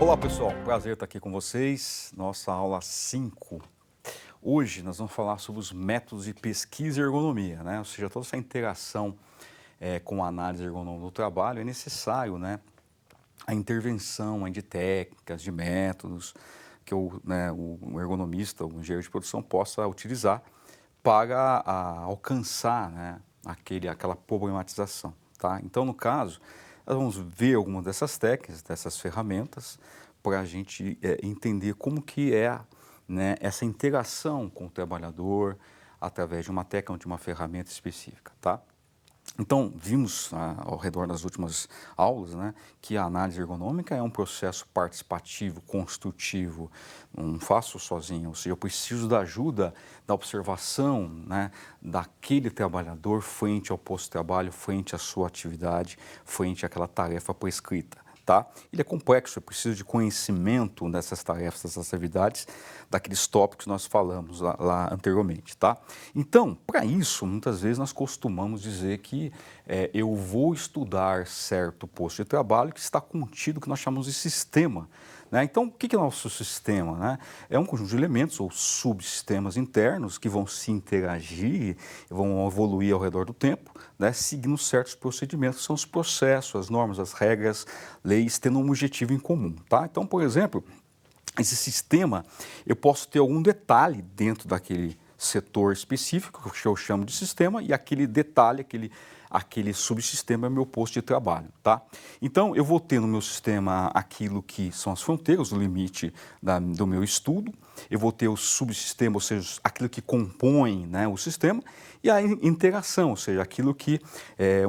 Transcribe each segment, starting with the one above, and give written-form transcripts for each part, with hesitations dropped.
Olá pessoal, prazer estar aqui com vocês, nossa aula 5. Hoje nós vamos falar sobre os métodos de pesquisa e ergonomia, né? Ou seja, toda essa interação com a análise ergonômica do trabalho é necessário, né? A intervenção de técnicas, de métodos que o ergonomista, o engenheiro de produção possa utilizar para alcançar, né, aquela problematização, tá? Então, no caso, nós vamos ver algumas dessas técnicas, dessas ferramentas, para a gente entender como que é, né, essa interação com o trabalhador através de uma técnica ou de uma ferramenta específica, tá? Então, vimos ao redor das últimas aulas, né, que a análise ergonômica é um processo participativo, construtivo, não faço sozinho, ou seja, eu preciso da ajuda, da observação, né, daquele trabalhador frente ao posto de trabalho, frente à sua atividade, frente àquela tarefa prescrita. Tá? Ele é complexo, eu preciso de conhecimento dessas tarefas, dessas atividades, daqueles tópicos que nós falamos lá anteriormente. Tá? Então, para isso, muitas vezes nós costumamos dizer que eu vou estudar certo posto de trabalho que está contido, que nós chamamos de sistema. Né? Então, o que é o nosso sistema? Né? É um conjunto de elementos ou subsistemas internos que vão se interagir, vão evoluir ao redor do tempo, né? Seguindo certos procedimentos, que são os processos, as normas, as regras, leis, tendo um objetivo em comum. Tá? Então, por exemplo, esse sistema, eu posso ter algum detalhe dentro daquele setor específico, que eu chamo de sistema, e aquele detalhe, aquele subsistema é meu posto de trabalho, tá? Então, eu vou ter no meu sistema aquilo que são as fronteiras, o limite do meu estudo, eu vou ter o subsistema, ou seja, aquilo que compõe, né, o sistema, e a interação, ou seja, aquilo que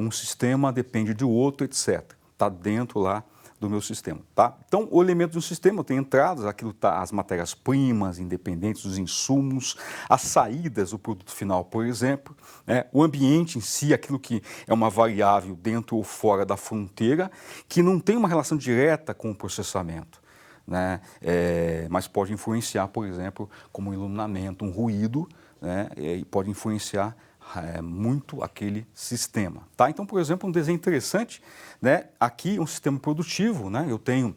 um sistema depende do outro, etc. Está dentro lá do meu sistema, tá? Então, o elemento do sistema tem entradas, aquilo tá, as matérias-primas independentes, os insumos, as saídas, o produto final, por exemplo, né? O ambiente em si, aquilo que é uma variável dentro ou fora da fronteira, que não tem uma relação direta com o processamento, né? Mas pode influenciar, por exemplo, como um iluminamento, um ruído, né? E pode influenciar muito aquele sistema, tá? Então, por exemplo, um desenho interessante, né? Aqui um sistema produtivo, né? Eu tenho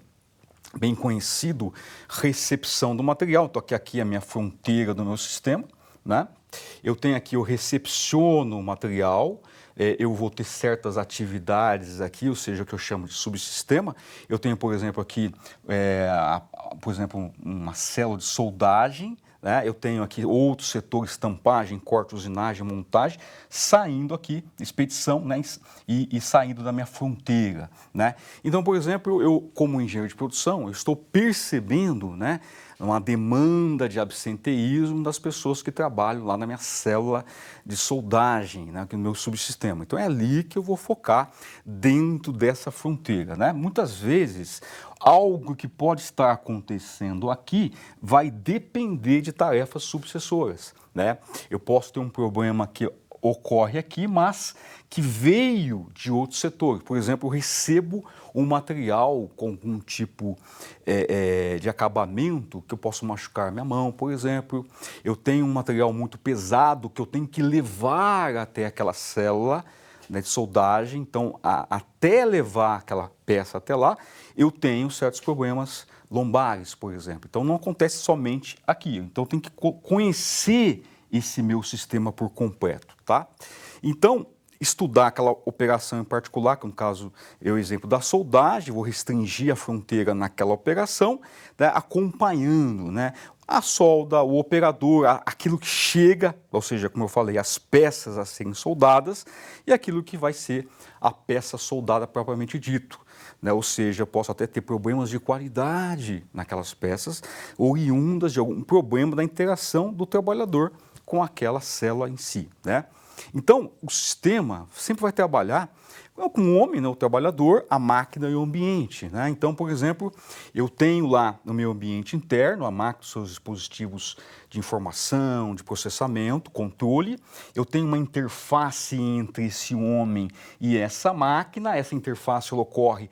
bem conhecido recepção do material, então aqui é a minha fronteira do meu sistema, né? Eu tenho aqui, eu recepciono o material, eu vou ter certas atividades aqui, ou seja, o que eu chamo de subsistema. Eu tenho, por exemplo, aqui, por exemplo, uma célula de soldagem, né? Eu tenho aqui outro setor, estampagem, corte, usinagem, montagem, saindo aqui, expedição, né? E saindo da minha fronteira, né? Então, por exemplo, eu, como engenheiro de produção, eu estou percebendo, né, uma demanda de absenteísmo das pessoas que trabalham lá na minha célula de soldagem, né, no meu subsistema. Então, é ali que eu vou focar dentro dessa fronteira, né? Muitas vezes, algo que pode estar acontecendo aqui vai depender de tarefas subsessoras, né? Eu posso ter um problema que ocorre aqui, mas que veio de outro setor. Por exemplo, eu recebo um material com algum tipo de acabamento que eu posso machucar minha mão, por exemplo. Eu tenho um material muito pesado que eu tenho que levar até aquela célula, né, de soldagem. Então, até levar aquela peça até lá, eu tenho certos problemas lombares, por exemplo. Então, não acontece somente aqui. Então, eu tenho que conhecer esse meu sistema por completo, tá? Então, estudar aquela operação em particular, que no caso é o exemplo da soldagem, vou restringir a fronteira naquela operação, né, acompanhando, né, a solda, o operador, aquilo que chega, ou seja, como eu falei, as peças a serem soldadas e aquilo que vai ser a peça soldada propriamente dito. Né? Ou seja, eu posso até ter problemas de qualidade naquelas peças, oriundas de algum problema da interação do trabalhador com aquela célula em si, né? Então, o sistema sempre vai trabalhar com o homem, né, o trabalhador, a máquina e o ambiente, né? Então, por exemplo, eu tenho lá no meu ambiente interno, a máquina, seus dispositivos de informação, de processamento, controle. Eu tenho uma interface entre esse homem e essa máquina. Essa interface ela ocorre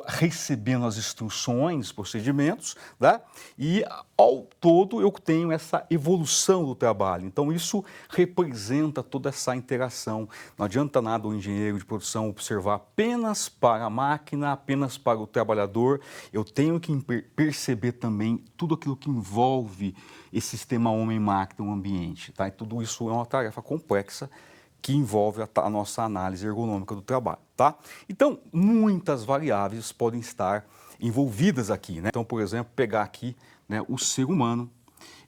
recebendo as instruções, procedimentos, né? E ao todo eu tenho essa evolução do trabalho. Então isso representa toda essa interação. Não adianta nada o engenheiro de produção observar apenas para a máquina, apenas para o trabalhador. Eu tenho que perceber também tudo aquilo que envolve esse sistema homem-máquina, o ambiente, tá? E tudo isso é uma tarefa complexa que envolve a nossa análise ergonômica do trabalho, tá? Então, muitas variáveis podem estar envolvidas aqui, né? Então, por exemplo, pegar aqui, né, o ser humano,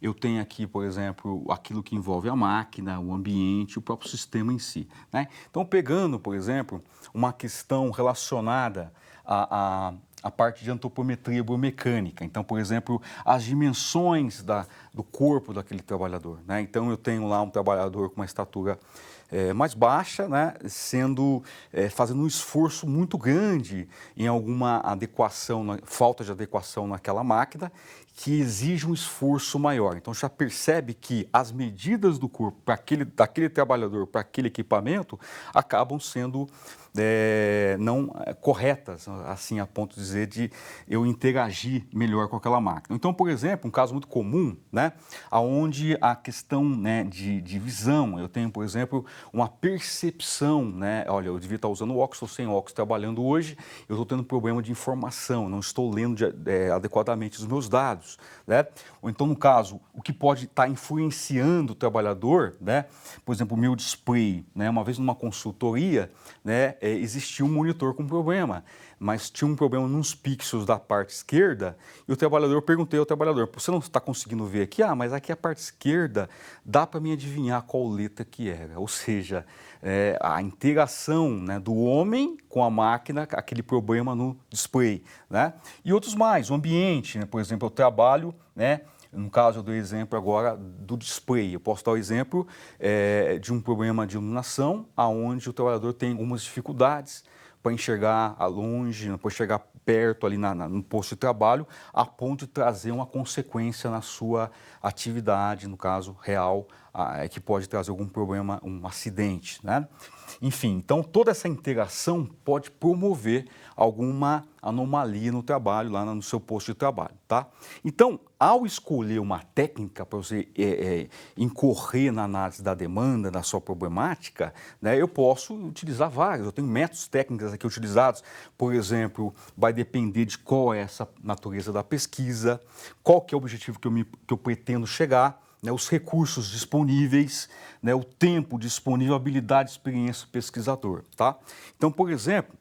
eu tenho aqui, por exemplo, aquilo que envolve a máquina, o ambiente, o próprio sistema em si, né? Então, pegando, por exemplo, uma questão relacionada a parte de antropometria biomecânica. Então, por exemplo, as dimensões do corpo daquele trabalhador, né? Então, eu tenho lá um trabalhador com uma estatura mais baixa, né? Fazendo um esforço muito grande em alguma adequação, falta de adequação naquela máquina, que exige um esforço maior. Então, já percebe que as medidas do corpo daquele trabalhador para aquele equipamento acabam sendo não corretas, assim, a ponto de dizer de eu interagir melhor com aquela máquina. Então, por exemplo, um caso muito comum, né, onde a questão, né, de visão, eu tenho, por exemplo, uma percepção, né, olha, eu devia estar usando óculos, estou sem óculos trabalhando hoje, eu estou tendo problema de informação, não estou lendo adequadamente os meus dados, né? Ou então, no caso, o que pode estar influenciando o trabalhador, né, por exemplo, o meu display, né, uma vez numa consultoria, né, existia um monitor com problema, mas tinha um problema nos pixels da parte esquerda e eu perguntei ao trabalhador, você não está conseguindo ver aqui? Ah, mas aqui a parte esquerda dá para me adivinhar qual letra que era, ou seja, a interação, né, do homem com a máquina, aquele problema no display, né? E outros mais, o ambiente, né? Por exemplo, eu trabalho, né? No caso, eu dou exemplo agora do display. Eu posso dar o exemplo de um problema de iluminação, onde o trabalhador tem algumas dificuldades para enxergar a longe, para enxergar perto ali no posto de trabalho, a ponto de trazer uma consequência na sua atividade, no caso real, que pode trazer algum problema, um acidente, né? Enfim, então toda essa interação pode promover alguma anomalia no trabalho, lá no seu posto de trabalho, tá? Então, ao escolher uma técnica para você incorrer na análise da demanda, da sua problemática, né, eu posso utilizar vários, eu tenho métodos técnicos aqui utilizados, por exemplo, vai depender de qual é essa natureza da pesquisa, qual que é o objetivo que eu pretendo chegar, né, os recursos disponíveis, né, o tempo disponível, a habilidade e experiência do pesquisador, tá? Então, por exemplo,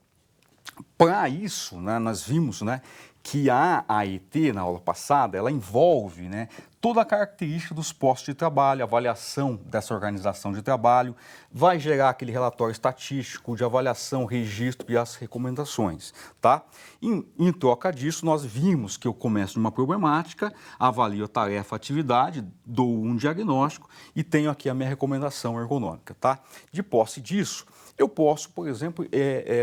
para isso, né, nós vimos, né, que a AET, na aula passada, ela envolve, né, toda a característica dos postos de trabalho, a avaliação dessa organização de trabalho, vai gerar aquele relatório estatístico de avaliação, registro e as recomendações, tá? Em troca disso, nós vimos que eu começo de uma problemática, avalio a tarefa, a atividade, dou um diagnóstico e tenho aqui a minha recomendação ergonômica, tá? De posse disso, eu posso, por exemplo,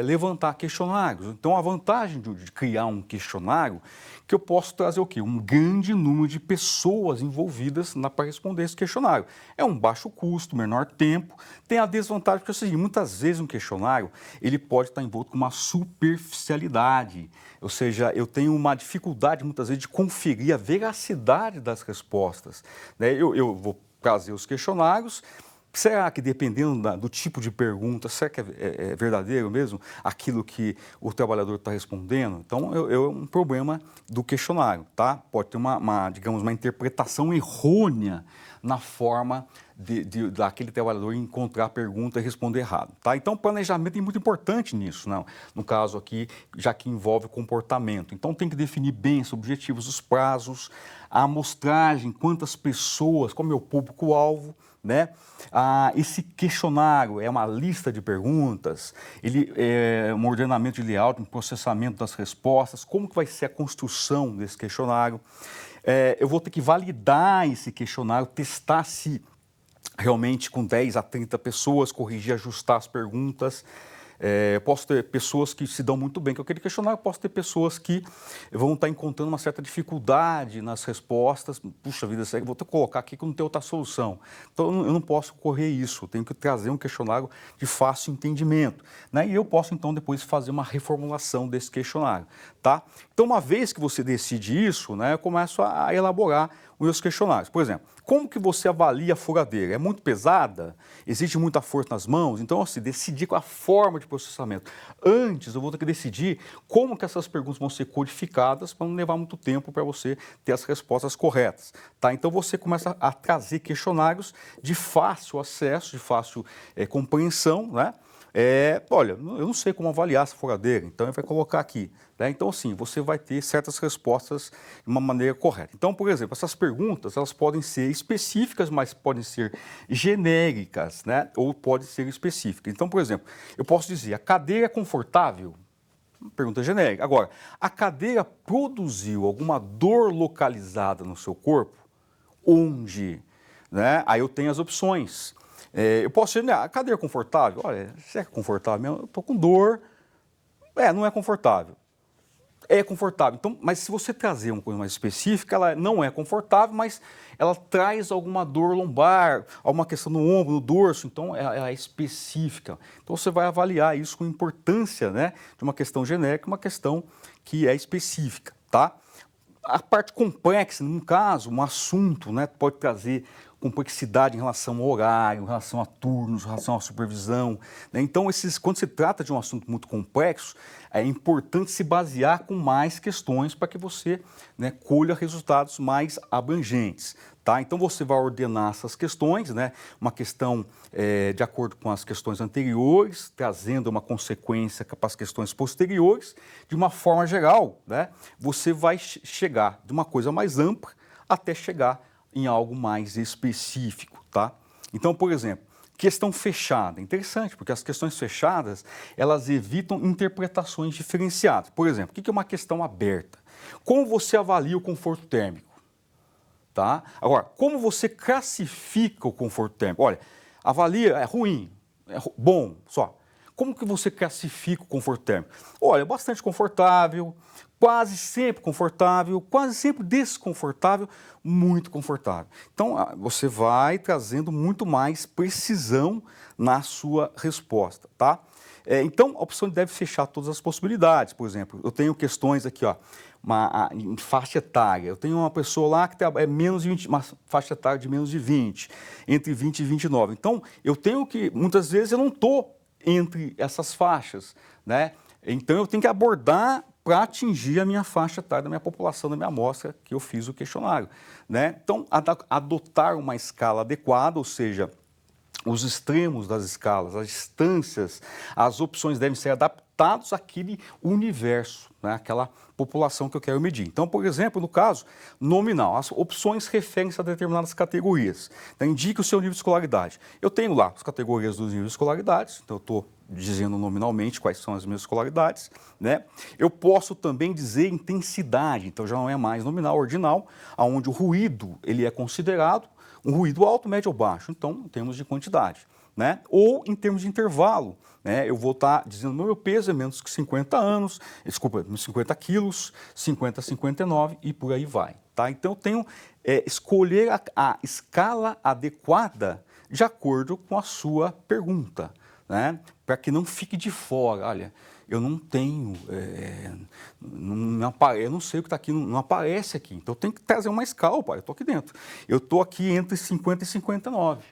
levantar questionários. Então, a vantagem de criar um questionário, que eu posso trazer o quê? Um grande número de pessoas envolvidas para responder esse questionário. É um baixo custo, menor tempo. Tem a desvantagem que é o seguinte, muitas vezes um questionário, ele pode estar envolto com uma superficialidade. Ou seja, eu tenho uma dificuldade, muitas vezes, de conferir a veracidade das respostas, né? Eu vou trazer os questionários. Será que, dependendo do tipo de pergunta, será que é verdadeiro mesmo aquilo que o trabalhador está respondendo? Então, é um problema do questionário, tá? Pode ter digamos, uma interpretação errônea na forma daquele trabalhador encontrar a pergunta e responder errado, tá? Então, o planejamento é muito importante nisso, não? No caso aqui, já que envolve comportamento. Então, tem que definir bem os objetivos, os prazos, a amostragem, quantas pessoas, qual é o meu público-alvo, né? Esse questionário é uma lista de perguntas, ele é um ordenamento de layout, um processamento das respostas, como que vai ser a construção desse questionário. Eu vou ter que validar esse questionário, testar se realmente com 10 a 30 pessoas, corrigir, ajustar as perguntas. Eu posso ter pessoas que se dão muito bem com aquele questionário, posso ter pessoas que vão estar encontrando uma certa dificuldade nas respostas. Puxa vida, vou ter que colocar aqui que não tem outra solução. Então, eu não posso correr isso, eu tenho que trazer um questionário de fácil entendimento, né? E eu posso, então, depois fazer uma reformulação desse questionário, tá? Então, uma vez que você decide isso, né, eu começo a elaborar os meus questionários. Por exemplo, como que você avalia a furadeira? É muito pesada? Existe muita força nas mãos? Então, assim, decidir com a forma de processamento. Antes, eu vou ter que decidir como que essas perguntas vão ser codificadas para não levar muito tempo para você ter as respostas corretas, tá? Então, você começa a trazer questionários de fácil acesso, de fácil compreensão, né? Olha, eu não sei como avaliar essa furadeira, então ele vai colocar aqui, né? Então, assim, você vai ter certas respostas de uma maneira correta. Então, por exemplo, essas perguntas, elas podem ser específicas, mas podem ser genéricas, né? Ou podem ser específicas. Então, por exemplo, eu posso dizer, a cadeira é confortável? Pergunta genérica. Agora, a cadeira produziu alguma dor localizada no seu corpo? Onde? Né? Aí eu tenho as opções. Eu posso dizer, a cadeira é confortável? Olha, se é confortável mesmo, eu estou com dor. Não é confortável. É confortável. Então, mas se você trazer uma coisa mais específica, ela não é confortável, mas ela traz alguma dor lombar, alguma questão no ombro, no dorso, então ela é específica. Então você vai avaliar isso com importância, né, de uma questão genérica, uma questão que é específica, tá? A parte complexa, no caso, um assunto, né, pode trazer complexidade em relação ao horário, em relação a turnos, em relação à supervisão, né? Então, quando se trata de um assunto muito complexo, é importante se basear com mais questões para que você, né, colha resultados mais abrangentes. Tá? Então, você vai ordenar essas questões, né? Uma questão de acordo com as questões anteriores, trazendo uma consequência para as questões posteriores. De uma forma geral, né? Você vai chegar de uma coisa mais ampla até chegar em algo mais específico, tá? Então, por exemplo, questão fechada. Interessante, porque as questões fechadas, elas evitam interpretações diferenciadas. Por exemplo, o que é uma questão aberta? Como você avalia o conforto térmico? Tá? Agora, como você classifica o conforto térmico? Olha, avalia, é ruim, bom, só. Como que você classifica o conforto térmico? Olha, bastante confortável, quase sempre confortável, quase sempre desconfortável, muito confortável. Então, você vai trazendo muito mais precisão na sua resposta, tá? Então, a opção deve fechar todas as possibilidades. Por exemplo, eu tenho questões aqui, ó, em faixa etária. Eu tenho uma pessoa lá que é menos de 20, uma faixa etária de menos de 20, entre 20 e 29. Então, eu tenho que, muitas vezes, eu não estou entre essas faixas, né? Então, eu tenho que abordar para atingir a minha faixa etária da minha população, da minha amostra que eu fiz o questionário, né? Então, adotar uma escala adequada, ou seja, os extremos das escalas, as distâncias, as opções devem ser adaptadas àquele universo, né, àquela população que eu quero medir. Então, por exemplo, no caso nominal, as opções referem-se a determinadas categorias. Então, indique o seu nível de escolaridade. Eu tenho lá as categorias dos níveis de escolaridade, então eu estou dizendo nominalmente quais são as minhas escolaridades, né? Eu posso também dizer intensidade, então já não é mais nominal, ordinal, onde o ruído ele é considerado um ruído alto, médio ou baixo, então em termos de quantidade, né? Ou em termos de intervalo, né? Eu vou estar dizendo meu peso é menos que 50 anos, desculpa, 50 quilos, 50 a 59 e por aí vai, tá? Então eu tenho escolher a escala adequada de acordo com a sua pergunta, né? Para que não fique de fora, olha, eu não tenho, eu não sei o que está aqui, não aparece aqui. Então eu tenho que trazer uma escala, eu estou aqui dentro. Eu estou aqui entre 50 e 59,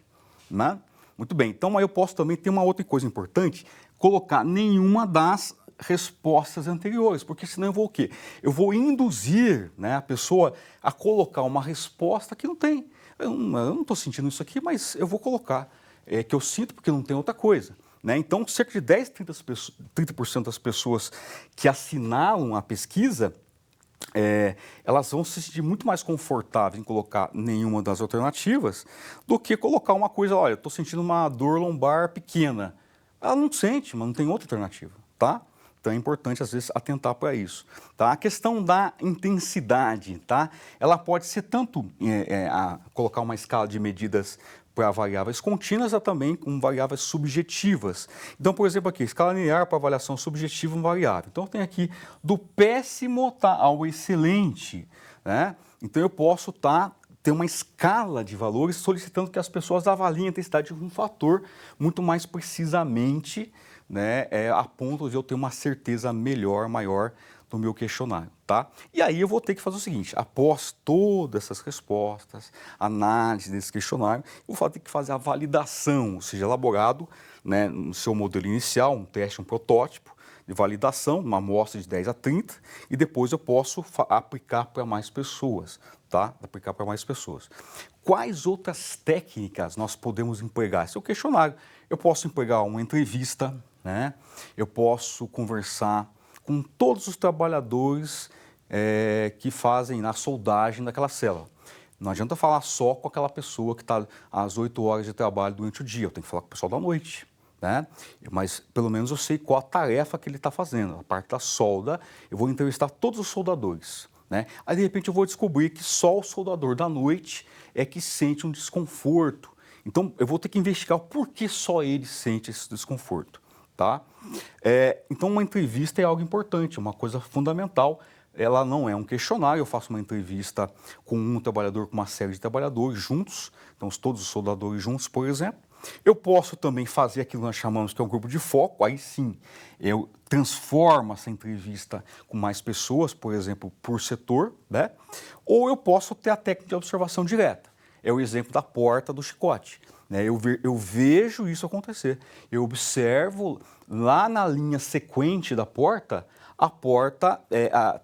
né? Muito bem, então aí eu posso também ter uma outra coisa importante, colocar nenhuma das respostas anteriores, porque senão eu vou o quê? Eu vou induzir, né, a pessoa a colocar uma resposta que não tem. Eu não estou sentindo isso aqui, mas eu vou colocar, que eu sinto porque não tem outra coisa. Né? Então, cerca de 10, 30% das pessoas que assinalam a pesquisa, elas vão se sentir muito mais confortáveis em colocar nenhuma das alternativas do que colocar uma coisa, olha, eu estou sentindo uma dor lombar pequena. Ela não sente, mas não tem outra alternativa, tá? Então é importante, às vezes, atentar para isso. Tá? A questão da intensidade, tá? Ela pode ser tanto colocar uma escala de medidas para variáveis contínuas, também com variáveis subjetivas. Então, por exemplo, aqui, escala linear para avaliação subjetiva uma variável. Então, eu tenho aqui do péssimo ao excelente, né? Então, eu posso ter uma escala de valores solicitando que as pessoas avaliem a intensidade de um fator muito mais precisamente, né, a ponto de eu ter uma certeza maior do meu questionário, tá? E aí eu vou ter que fazer o seguinte, após todas essas respostas, análise desse questionário, eu vou ter que fazer a validação, ou seja, elaborado, né, no seu modelo inicial, um teste, um protótipo de validação, uma amostra de 10 a 30, e depois eu posso aplicar para mais pessoas, tá? Aplicar para mais pessoas. Quais outras técnicas nós podemos empregar? Esse é o questionário. Eu posso empregar uma entrevista, né? Eu posso conversar com todos os trabalhadores que fazem na soldagem daquela célula. Não adianta falar só com aquela pessoa que está às 8 horas de trabalho durante o dia, eu tenho que falar com o pessoal da noite, né? Mas pelo menos eu sei qual a tarefa que ele está fazendo. A parte da solda, eu vou entrevistar todos os soldadores, né? Aí de repente eu vou descobrir que só o soldador da noite é que sente um desconforto. Então eu vou ter que investigar o porquê só ele sente esse desconforto. Tá? Então, uma entrevista é algo importante, uma coisa fundamental. Ela não é um questionário, eu faço uma entrevista com um trabalhador, com uma série de trabalhadores juntos, então todos os soldadores juntos, por exemplo. Eu posso também fazer aquilo que nós chamamos que é um grupo de foco, aí sim, eu transformo essa entrevista com mais pessoas, por exemplo, por setor, né? Ou eu posso ter a técnica de observação direta, é o exemplo da porta do chicote. Eu vejo isso acontecer, eu observo lá na linha sequente da porta, a porta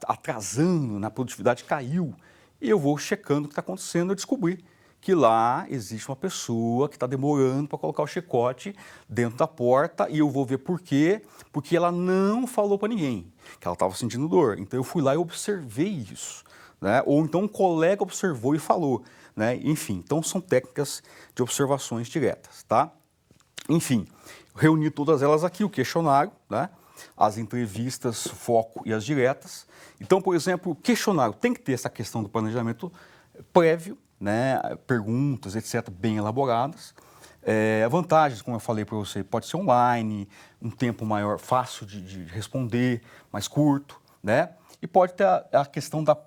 atrasando, na produtividade caiu, e eu vou checando o que está acontecendo e descobri que lá existe uma pessoa que está demorando para colocar o chicote dentro da porta e eu vou ver por quê, porque ela não falou para ninguém que ela estava sentindo dor. Então eu fui lá e observei isso, né? Ou então um colega observou e falou. Né? Enfim, então são técnicas de observações diretas, tá? Enfim, reuni todas elas aqui, o questionário, né? As entrevistas, foco e as diretas. Então, por exemplo, o questionário tem que ter essa questão do planejamento prévio, né? Perguntas, etc., bem elaboradas. Vantagens, como eu falei para você, pode ser online, um tempo maior, fácil de responder, mais curto, né? E pode ter a questão da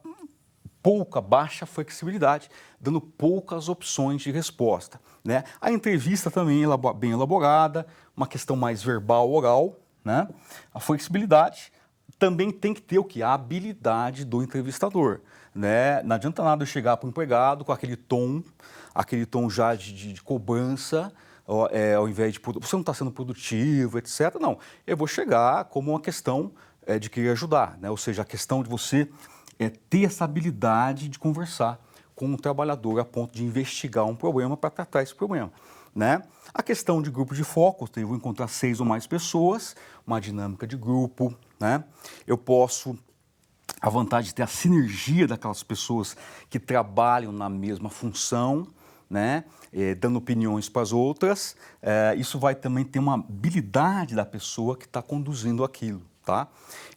baixa flexibilidade, dando poucas opções de resposta, né? A entrevista também é bem elaborada, uma questão mais verbal, oral, né? A flexibilidade também tem que ter o que? A habilidade do entrevistador, né? Não adianta nada eu chegar para o empregado com aquele tom já de cobrança, ao invés de você não está sendo produtivo, etc. Não, eu vou chegar como uma questão de querer ajudar, né? Ou seja, a questão de você ter essa habilidade de conversar com um trabalhador a ponto de investigar um problema para tratar esse problema, né? A questão de grupo de foco, eu vou encontrar 6 ou mais pessoas, uma dinâmica de grupo, né? Eu posso, a vantagem de ter a sinergia daquelas pessoas que trabalham na mesma função, né? Dando opiniões para as outras, isso vai também ter uma habilidade da pessoa que está conduzindo aquilo. Tá?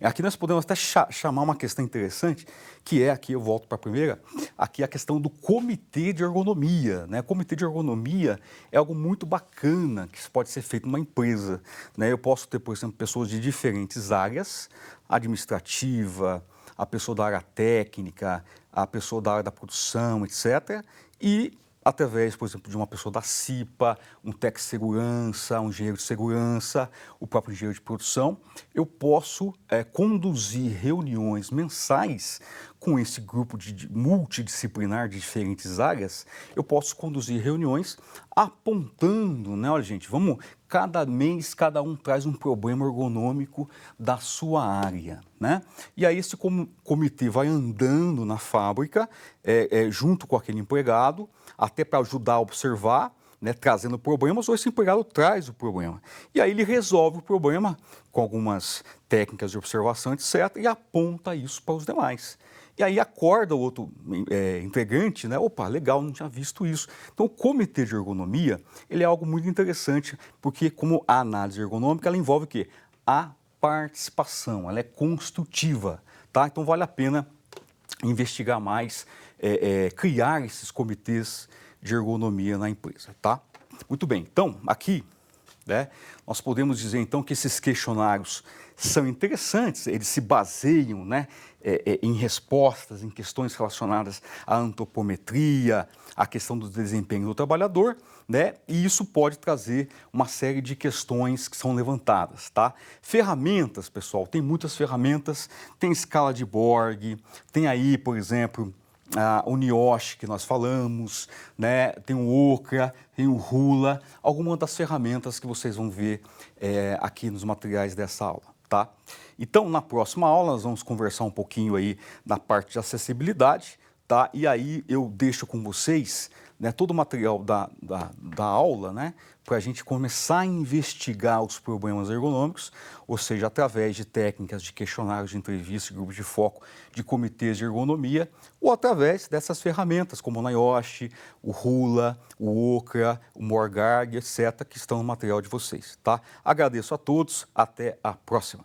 Aqui nós podemos até chamar uma questão interessante, que aqui eu volto para a primeira, aqui a questão do comitê de ergonomia, né? Comitê de ergonomia é algo muito bacana que pode ser feito numa empresa, né? Eu posso ter, por exemplo, pessoas de diferentes áreas, administrativa, a pessoa da área técnica, a pessoa da área da produção, etc. E através, por exemplo, de uma pessoa da CIPA, um técnico de segurança, um engenheiro de segurança, o próprio engenheiro de produção, eu posso conduzir reuniões mensais com esse grupo multidisciplinar de diferentes áreas. Eu posso conduzir reuniões apontando, né? Olha, gente, cada mês cada um traz um problema ergonômico da sua área, né? E aí esse comitê vai andando na fábrica junto com aquele empregado, até para ajudar a observar, né, trazendo problemas, ou esse empregado traz o problema. E aí ele resolve o problema com algumas técnicas de observação, etc., e aponta isso para os demais. E aí acorda o outro integrante, né? Opa, legal, não tinha visto isso. Então o comitê de ergonomia, ele é algo muito interessante, porque como a análise ergonômica, ela envolve o quê? A participação, ela é construtiva, tá? Então vale a pena investigar mais, criar esses comitês de ergonomia na empresa, tá? Muito bem, então aqui, né, nós podemos dizer então que esses questionários são interessantes, eles se baseiam, né, em respostas, em questões relacionadas à antropometria, à questão do desempenho do trabalhador, né, e isso pode trazer uma série de questões que são levantadas, tá? Ferramentas, pessoal, tem muitas ferramentas, tem escala de Borg, tem aí, por exemplo, o NIOSH que nós falamos, né? Tem o Okra, tem o Hula, algumas das ferramentas que vocês vão ver aqui nos materiais dessa aula, tá? Então, na próxima aula, nós vamos conversar um pouquinho aí da parte de acessibilidade, tá? E aí eu deixo com vocês, né, todo o material da aula, né, para a gente começar a investigar os problemas ergonômicos, ou seja, através de técnicas de questionários de entrevista, grupos de foco, de comitês de ergonomia, ou através dessas ferramentas como o NIOSH, o Hula, o Okra, o Morgag, etc., que estão no material de vocês, tá? Agradeço a todos, até a próxima.